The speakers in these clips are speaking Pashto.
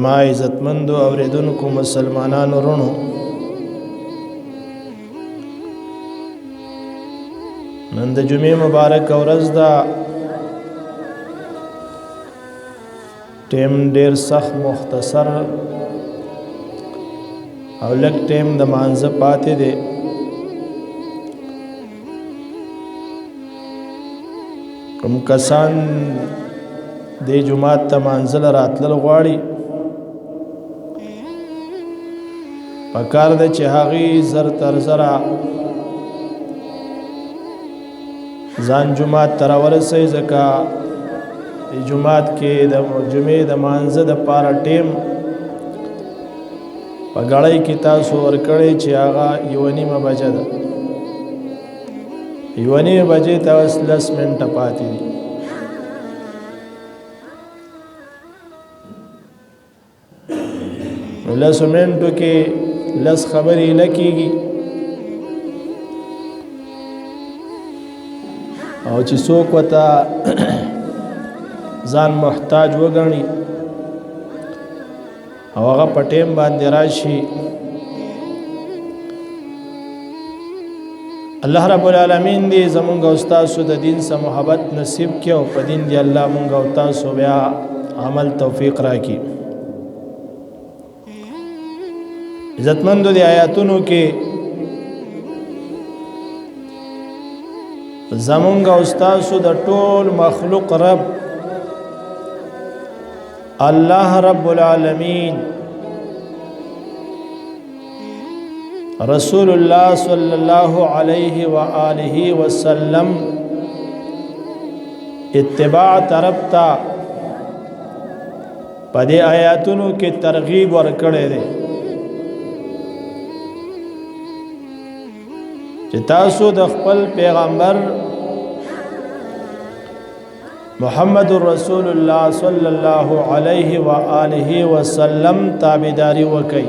ما عزتمندو اوریدونکو مسلمانانو رونو نن د جمعې مبارک ورځ ده ټیم ډیر سخت مختصر او لږ ټیم د مانځه پاتې دی کوم کسان د جمعات ته مانځل راتلل غواړي پکار ده چې هغه زر تر زرا ځان جمعات تر ورسې ځکه جمعات کې د جمعې د مانځه د پاره ټیم په غړای کې تاسو ورکړی چې هغه یو نیمه بجه ده یو نیمه بجې ته 10 منټه پاتې دي لسو منټو کې لس خبرې لکېږي او چې څوک وته ځان محتاج وګڼي او هغه په ټیم باندې راشي الله رب العالمین دې زمونږ او تاسو د دین سره محبت نصیب کړي او په دین دی الله مونږ او تاسو بیا عمل توفیق راکړي عزتمندو دی آیاتونو کې زمونږ او تاسو د ټول مخلوق رب الله رب العالمین رسول الله صلی الله علیه و آله وسلم اتباع طرف تا په دې آیاتونو کې ترغیب ورکړې ده چې تاسو د خپل پیغمبر محمد رسول الله صلی الله علیه و آله وسلم تابعداري وکړئ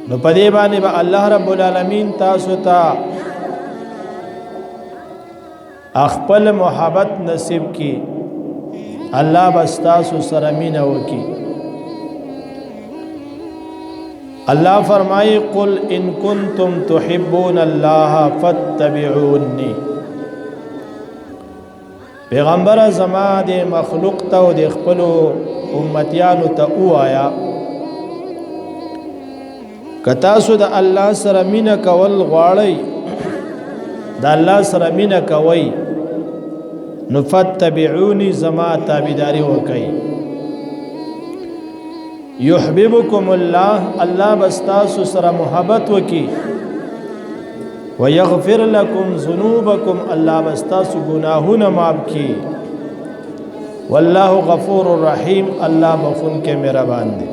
نو پدې باندې به الله رب العالمین تاسو ته خپل محبت نصیب کی الله بس تاسو سره مینه وکړي الله فرمائے قل ان کنتم تحبون الله فاتبعوني پیغمبر زما د مخلوق ته او د خپل امتیانو ته وایا کتا سو د الله سره مینا کول غواړی د الله سره مینا کوي نو فاتبعوني زما تابعداري وکي يحببكم الله الله بستاسو سره محبت وکي ويغفر لكم ذنوبكم الله بستاسو گناهونه معاف کی والله غفور رحیم الله بخون کې مهربان دی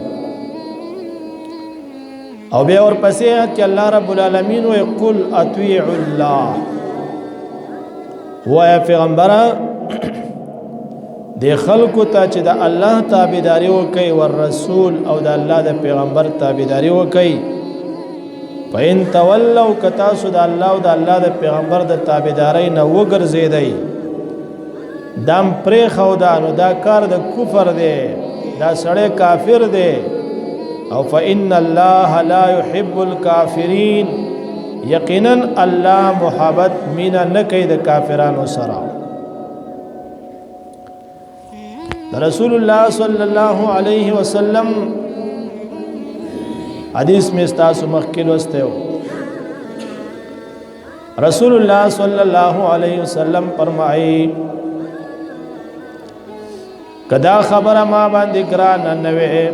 او بیا ور پسې چې الله رب العالمین وی قل اطیعوا الله وای پیغمبره د خلکو ته چې د الله تابعداري وکي او رسول او د الله د پیغمبر تابعداري وکي فإن تولوا کتاسو د الله او د الله د پیغمبر د تابعداري نه وګرځیدای دم پرې خو دا نو دا کار د کفر دی دا سړی کافر دی او فإن الله لا يحب الكافرين یقینا الله محبت مینا نه کوي د کافرانو سره رسول الله صلی الله علیه وسلم حدیث میں استاسو مخکل وسته رسول الله صلی الله علیه وسلم فرمایي کدا خبره ما باندې ګران نه وې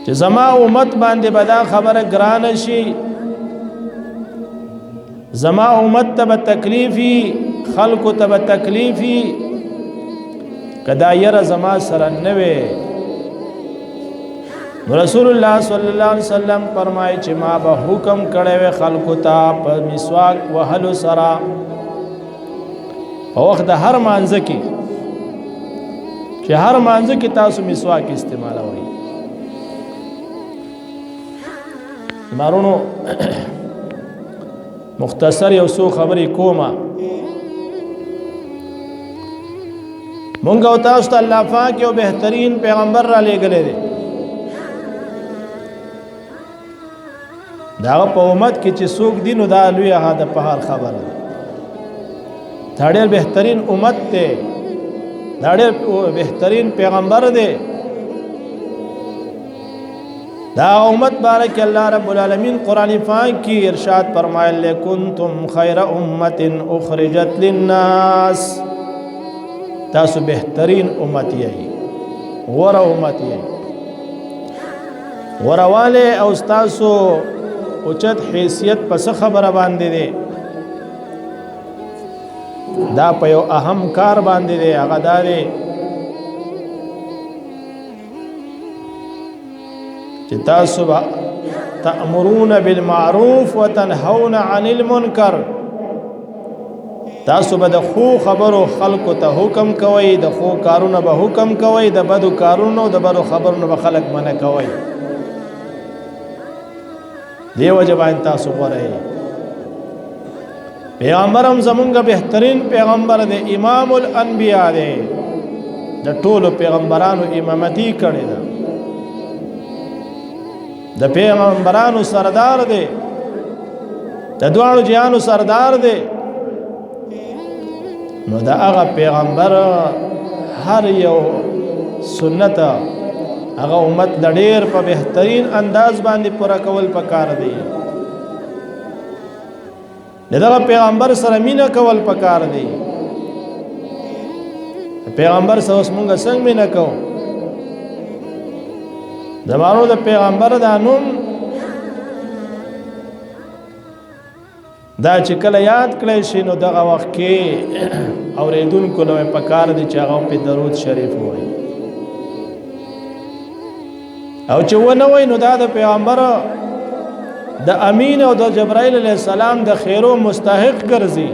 چې زما امت باندې بدا خبره ګران شي زما امت ته تکلیفي خلق ته تکلیفي کدا ير زما سره نه وي رسول الله صلی الله علیه وسلم فرمایي چې ما به حکم کړی و خلق ته په مسواک وهلو سره په وخت د هر مانځه کې چې هر مانځه کې تاسو مسواک استعمالوئ مارونو مختصر یو څو خبرې کومه. مونږ او تاسو ته الله پاک یو بهترین پیغمبر را لېږلی دی. دا په امت کې چې څوک دي نو دا لوی هغه د پهار خبره ده. دا ډېر بهترین امت دی، دا ډېر بهترین پیغمبر دی. دا امت بارک الله رب العالمین قرآن پاک کی ارشاد فرمایل کنتم خیر امت اخرجت للناس، تاسو بهترین امت یې، غوره امت یې، غورواله او تاسو اوچت حیثیت پس خبره باندې دی. دا په یو اهم کار باندې دی، هغه دا دی چې تاسو تأمرون بالمعروف وتنهون عن المنکر، تاسو به د خو خبرو خلکو ته حکم کوئ، د خو کارونو به حکم کوئ، د بدو کارونو د بدو خبرونو به خلک منع کوئ. دی وجه باندې تاسو غوره یې. پیغمبر هم زمونږ بهترین پیغمبر دی، امام الانبیاء دی، د ټولو پیغمبرانو امامتي کړې ده، د پیغمبرانو سردار دی، د دواړو جهانو سردار دی. نو دا هغه پیغمبر هر یو سنت هغه امت د ډېر په بهترین انداز باندې پوره کول پکار دی. دغه پیغمبر سره مینه کول پکار دی. پیغمبر سره اوس مونږ څنګه مینه کوو؟ زمانو د پیغمبر دا نوم دا چې کله یاد کړی شي نو دغه وخت کې اورېدونکو له پکار دی چې هغه په درود شریف وایي، او چې ونه وایي نو دا د پیغمبر د امین او د جبرائیل علیه السلام د خیرو مستحق ګرځي.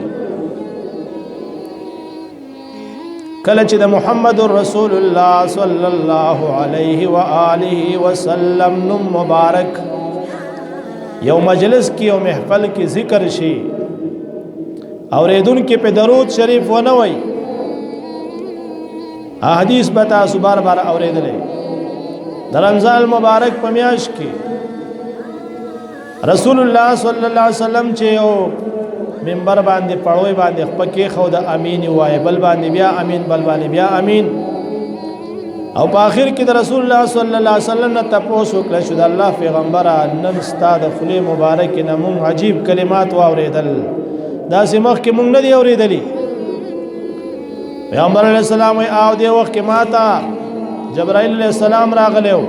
کله چې د محمد رسول الله صلی الله علیه و آله وسلم نوم مبارک یو مجلس کې او محفل کې ذکر شي، اوریدونکو په درود شریف ونه وایي، احادیث به تاسو بار بار اوریدلې. د رمضان مبارک په میاشت کې رسول الله صلی الله علیه وسلم چې یو منبر باندې پړوي باندې خپکه خو د امین وای، بل باندې بیا امین، بل باندې بیا امین، او په اخر کې د رسول الله صلی الله علیه وسلم نه تاسو کله شو د الله پیغمبر نن ستاد خلی مبارک نه مون عجیب کلمات واوریدل، دا سمخ کې مونږ نه دی اوریدلی. پیغمبر علیه السلام او دی وخت کې ماته جبرائیل علیہ السلام راغلیو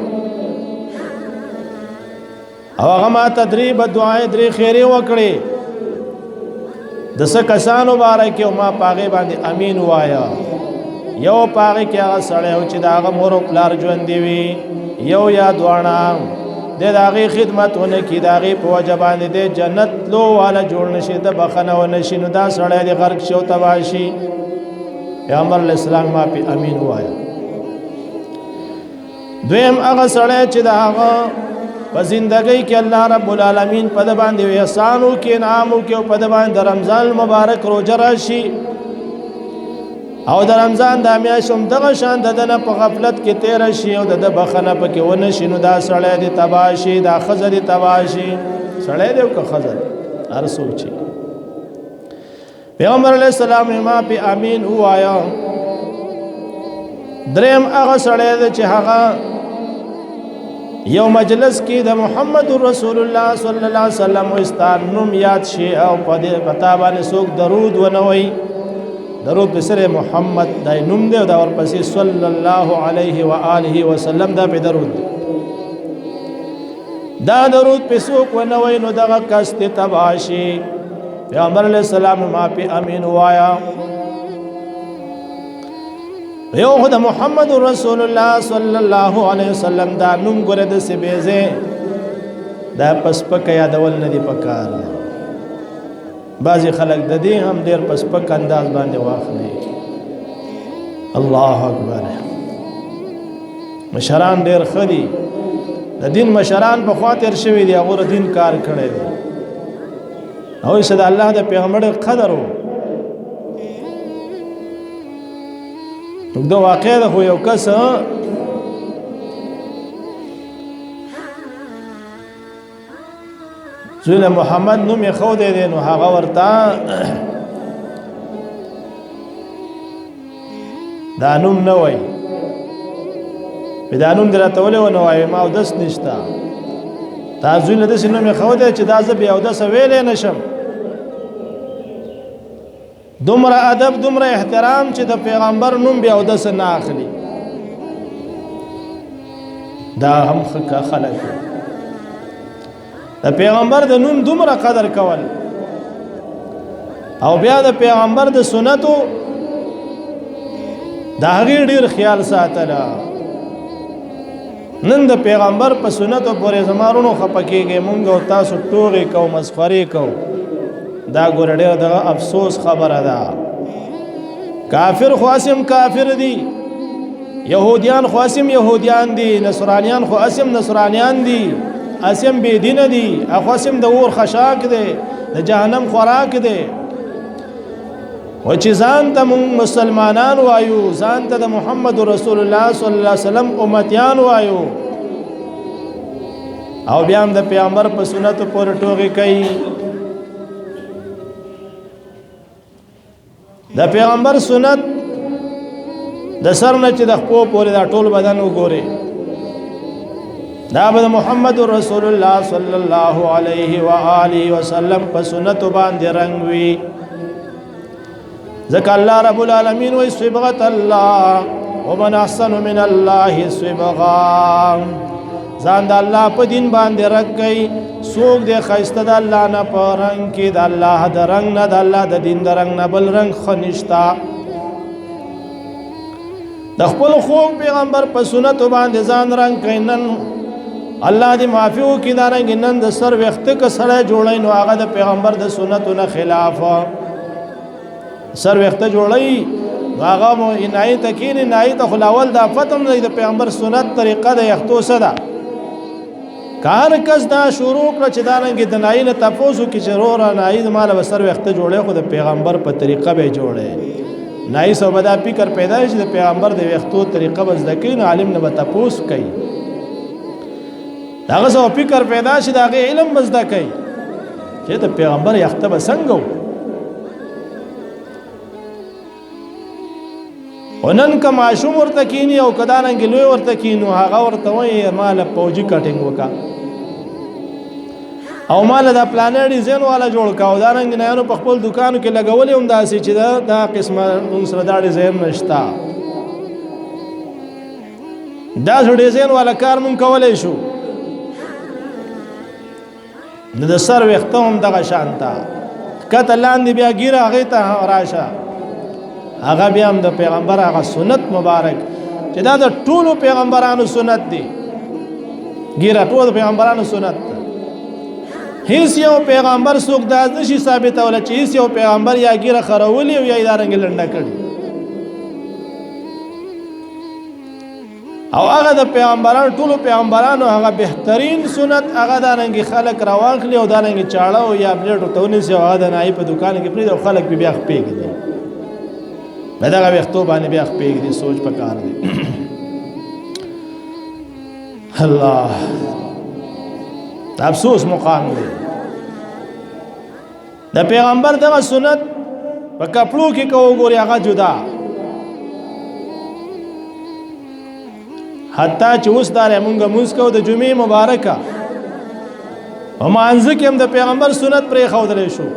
او هغه ما تدریب دعای درې خیره وکړي د څه کسانو باره کې او ما پاغه باندې امین وایا. یو پاغه کې هغه سړی او چې دا هغه مور او پلار ژوند دی وي، یو یا دوانه د هغه خدمتونه کې د هغه په وجه باندې د جنت لو والا جوړ نشي، د بخنه و نشي، نو دا سړی د غرق شو تباشي. پیغمبر علیہ السلام ما په امین وایا. دویم هغه سړی چې دا هغه په زندګۍ کې الله رب العالمین په د باندې احسانو کې انعامو کې او په د باندې رمضان مبارک روزه راشي او د رمضان د میاشت هم دغه شان دنه په غفلت کې تیر شي او د بخنه پکې ونه شي، نو دا سړی د تباشي، دا خزه د تباشي، سړی دی او که خزه هر سوچي. پیغمبر علیہ السلام ما په امین وایا. دریم هغه سړی دی چې هغه یو مجلس کې د محمد رسول الله صلی الله علیه وسلم واستان نوم یاد شي او په دې پتا باندې څوک درود ونوي، درود په سره محمد دای نوم دی او دا ورپسې صلی الله علیه و آله وسلم دا په درود، دا درود په څوک ونوي نو دغه کس ته تباشي. پیغمبر علیہ السلام ما په امین وایا. یو خدای محمد رسول الله صلی الله علیه وسلم دا نوم ګره د سبيزه دا پسپک یادول نه دی پکار. بعضی خلک د دې هم ډیر پسپک انداز باندې واخلي. الله اکبر. مشران ډیر خدي د دین مشران په خاطر شوی دی، هغه دین کار کړی دی. او چې د الله د پیغمبر قدر وو دو واقع ده خو یو کس زوی محمد نوم یې خو دی نو هغه ورته دا نوم نه وای دا نوم درته ولې ونه وای ما اودس نشته دا زوی له دې نوم یې خو دی چې دا زه بیا اودس ویلې نشم دومره ادب دومره احترام چې د پیغمبر نوم بیا اودس نه اخلي دا هم خلک د پیغمبر د نوم دومره قدر کول او بیا د پیغمبر د سنتو دا هغه ډیر خیال ساتله نن د پیغمبر په سنتو پورې زمارونو خپکیږي مونږ او تاسو ټوغي کو مسخري کو دا ګور ډیر د افسوس خبره ده کافر خواسم کافر دي يهوديان خواسم يهوديان دي نصرانيان خواسم نصرانيان دي اسم بی دین دي اخواسم د اور خشاک دي د جهنم خوراک دي و چې ځان ته مسلمانان وایو ځان ته د محمد رسول الله صلی الله علیه وسلم امتیان وایو او بیا هم د پیغمبر په سنت پورې ټوغي کوي د پیغمبر سنت د سر نه چې د خپل پورې دا ټول بدن وګوري دا به محمد رسول الله صلی الله علیه و آله وسلم په سنت باندې رنگ وی ذکر الله رب العالمین و صبغت الله ومن احسن من الله صبغا ځان د الله په دین باندې رګي سوق د خیسته د الله نه په رنگ کې د الله د رنگ نه د الله د دین د رنگ نه بل رنگ خنشتا د خپل خوږ پیغمبر په سنت باندې ځان رنگ کینن الله دې معافیو کې دا رنگ نن د سر وخت ک سره جوړای نو هغه د پیغمبر د سنتو نه خلاف سر وخت جوړای هغه مو عنایت کین عنایت خلاول د فتم د پیغمبر سنت طریقه د یختو صدا کار کس دا شروع کړ چې دا رنگ د ناینه تاسو کې ضرور ناید مال وسر وخت جوړه خو د پیغمبر په طریقه به جوړه نای سو بدا فکر پیدا شي د پیغمبر د وختو طریقه بس دکین عالم نه تاسو کوي داغه سو فکر پیدا شي داغه علم بس دکای چې د پیغمبر یخته بسنګو ونن کما معشوم ورته کینی او کداننګ لوی ورته کینو هغه ورته وای مال پوجي کټینګ وکا او مال دا پلانر ډیزاین والا جوړ کاو دا رنګ نه په خپل دکانو کې لګولې هم داسې چې دا قسمه سره دا ډیزاین نشتا دا ډیزاین والا کار مون کولای شو د سر وخت هم دغه شانتا کته لاندې بیا ګیره هغه ته راشه هغه بیا هم د پیغمبر هغه سنت مبارک چې دا د ټولو پیغمبرانو سنت دی ګیره ټول پیغمبرانو سنت هیڅ یو پیغمبر څوک دا نشي ثابتول چې هیڅ یو پیغمبر یا ګیره خرولي او یا ادارنګ لنډه کړي او هغه د پیغمبرانو ټولو پیغمبرانو هغه بهترین سنت هغه د رنګ خلق راواخلي او د رنګ چاړه او یا بلیټ تونی سي هغه د نای په دکان کې پرې خلک بیا خپېږي بدغه وختو باندې بیا خپېږي سوچ پکار دی الله افسوس مقام دی د پیغمبر دغه سنت په کپړو کې کو ګوري هغه جدا حتی چې اوس دار مونږه مونږ کو د جمعې مبارکه او مانځ کې هم د پیغمبر سنت پرې خودلې شو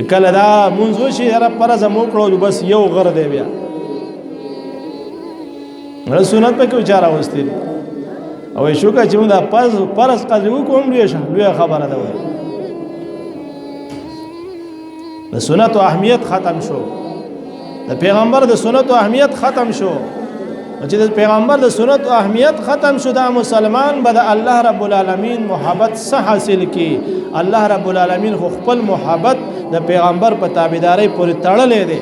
کله دا مونږ شي هر پر زمو کړو بس یو غر دی بیا مله سنت په کې چاره واستې او شو کا چې موږ د پرز قدر وکوم لوی خبره ده د سنت او اهمیت ختم شو د پیغمبر د سنت او اهمیت ختم شو چې د پیغمبر د سنت او اهمیت ختم شو دا مسلمان به د الله رب العالمین محبت سه حاصل کی الله رب العالمین خو خپل محبت د پیغمبر په تابعداري پورې تړلې دي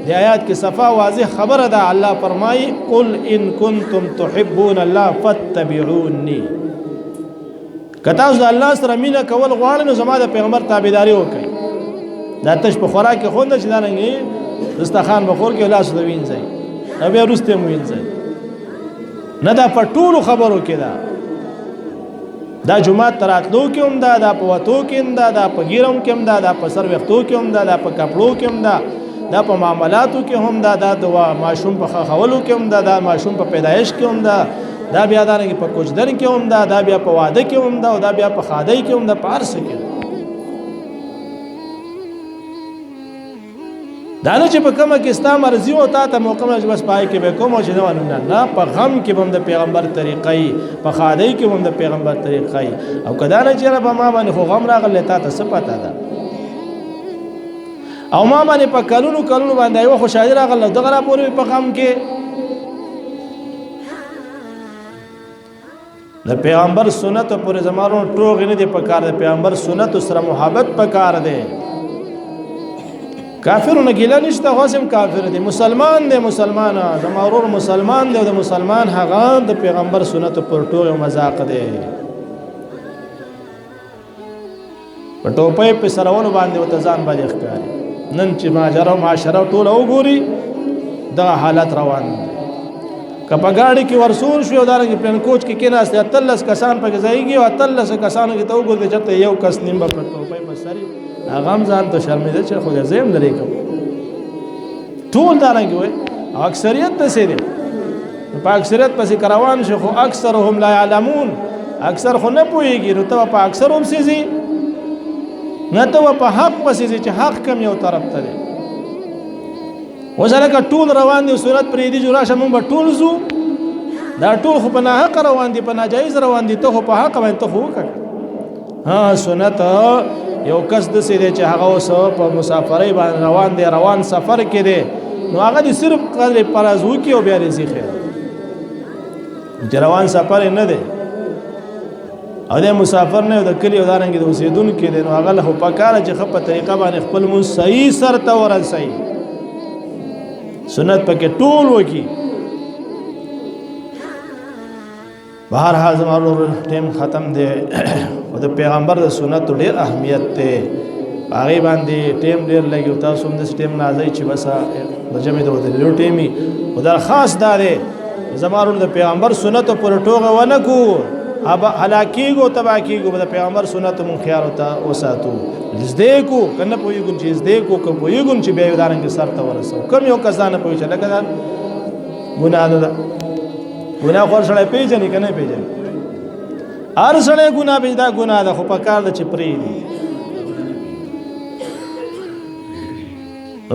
دی آیات کې صفا واضح خبره ده. الله فرمایي قل ان کنتم تحبون الله فاتبعوني. که تاسو د الله سره مینه کول غواړئ نو زما د پیغمبر تابعداري وکړئ. دا تش په خوراک کې خونده چې دارنګې دسترخوان به خور کې لاس د وینځئ او بیا وروسته مو وینځئ نه. دا په ټولو خبرو کې ده. دا جمعات ته راتلو کې هم ده، دا په وتو کې هم ده، دا په ګیرم کې هم ده، دا په سر وختو کې هم ده، دا په کپړو کې هم ده، دا په معاملاتو کې هم ده، دا د ماشوم په خولو کې هم ده، دا ماشوم په پیدایش کې هم ده، دا بیا دارنګې په کوچدن کې هم ده، دا بیا په واده کې هم ده، او دا بیا په خادۍ کې هم ده، په هر څه کې ده. دا نه چې په کومه کې ستا مرضي او تا ته موقع چې بس پای کې به کوم او چې نه په غم کې به هم د پیغمبر طریقې، په خادۍ کې به هم د پیغمبر طریقې. او کدا نه چې رب ما باندې خو غم راغلی تا ته څه پته ده، او ما باندې په کلونو کلونو باندې یو خوشالي راغله دغه را پورې په غم کې. د پیغمبر سنت پورې زمانو ټوغ نه دی په کار. د پیغمبر سنت سره محبت په کار دی. کافرونه ګیله نشته، خاصم کافر دی، مسلمان دی، مسلمان زمورور مسلمان دی، او د مسلمان هغه د پیغمبر سنت پر ټوغ مذاق دی. په ټوپۍ په سرونو باندې او ځان باندې ښکاري. نن چې ماجرا معاشره ټول وګوري دغه حالت روان دی. که په ګاډي کې ورسول شو دارنګ پلان کوچ کې کېناست 13 کسان پکې ځایږي او 13 کسانو کې ته وګورئ چې یو کس نیم په ټوپۍ په سري هغه هم ځان ته شرمېده چې خو زم لري کوم ټول دارنګ وي. او اکثریت ته سي دي په اکثریت پسې کروان شو، خو اکثرهم لا يعلمون. اکثر خو نه پوهیږي نو ته په اکثر هم سيزي نه ته په حق پسې چې حق کم یو طرف ته دی. وځلکه ټول روان دي صورت پرې دي جوړه شمون به ټول زو دا ټول خو په ناحق روان دي، په ناجایز روان دي، ته خو په حق باندې ته خو وکړه. ها سنت یو کس د سې دی چې هغه اوس په مسافرۍ باندې روان دی، روان سفر کې دی، نو هغه دې صرف قدر پرز وکړي او بیا دې زی خیر چې روان سفر نه دی او د مسافر نه د کلی او دارنګ د اوسیدونکو دی، نو هغه له په کار چې خپه طریقه باندې خپل مون صحیح سر ته ورسي سنت پکې ټول وکي. بهر حال زموږ ټیم ختم دی او د پیغمبر د سنت ډېر اهمیت دی. هغه باندې ټیم ډېر لګي، تاسو هم د ټیم نازي چې بس د جمع د ودلو ټیمي او در خاص داري زموږ د پیغمبر سنت پر ټوغه ونه کو اب هلاکیګو تباکیګو د پیغمبر سنت مون خیال وتا وساتو زده کو کنه پویګون چې زده کو کوم پویګون چې به ودارنګ سر ته ورسو کوم یو کسانه پوي چې لکه دا ګناه ده. ګناه خور سره پیژنې کنه پیژنې هر سره ګناه به دا ګناه ده، خو په کار د چپری دي.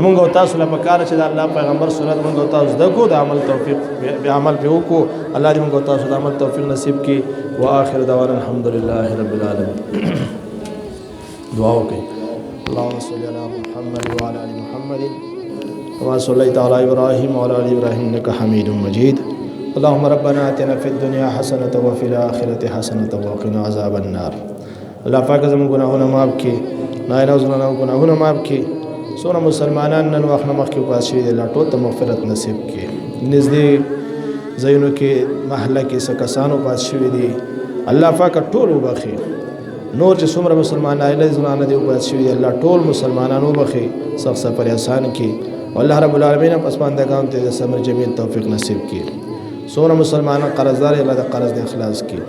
موږ او تاسو له پکاره چې د الله پیغمبر سنت موږ او تاسو دغه د عمل توفیق به عمل په وکړو. الله دې موږ او تاسو د عمل توفیق نصیب کړي. واخر دعوانا الحمدلله رب العالمین. دعا وکړئ. اللهم صل علی محمد وعلى ال محمد كما صليت على ابراهيم وعلى ال ابراهيم انك حميد مجيد. اللهم ربنا آتنا في الدنيا حسنة وفي الآخرة حسنة وقنا عذاب النار. الله پاک زموږ ګناهونه معاف کړي، نایله زموږ ګناهونه معاف کړي. سونه مسلمانان نن وخت مخ کې پاس شي الله ټول ته مغفرت نصیب کړي. نږدې زینو کې محله کې سکسانو پاس شوی دي، الله پاک ټول وبخي. نور چې څومره مسلمانان له ځوانانو دی پاس شوی الله ټول مسلمانانو وبخي، سخت سفر آسان کړي. والله رب العالمین پس باندګان ته صبر جمیل توفیق نصیب کړي. څومره مسلمانان قرضدار الله د قرض د اخلاص کړي،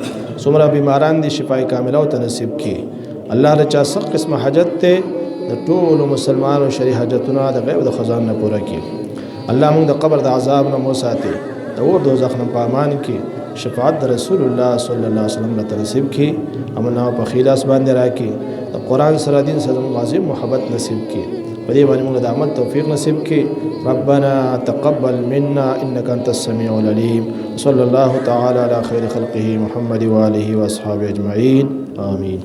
څومره بیماران دي شفای کامله او نصیب کړي. الله رچا څه قسمه حاجت ته د ټول مسلمانانو شری حاجتونه د غیب د خزانه پوره کړي. الله موږ د قبر د عذاب نه مو ساتي، د اور دوزخ نه په امان کې شفاعت د رسول الله صلی الله علیه وسلم ته نصیب کړي. امنا په خلاص باندې راکړي، د قران سره دین سره غازی محبت نصیب کړي. په دې باندې موږ د عمل توفیق نصیب کړي. ربنا تقبل منا انك انت السميع العليم. صلى الله تعالى على خير خلقه محمد واله واصحابه اجمعين. آمين.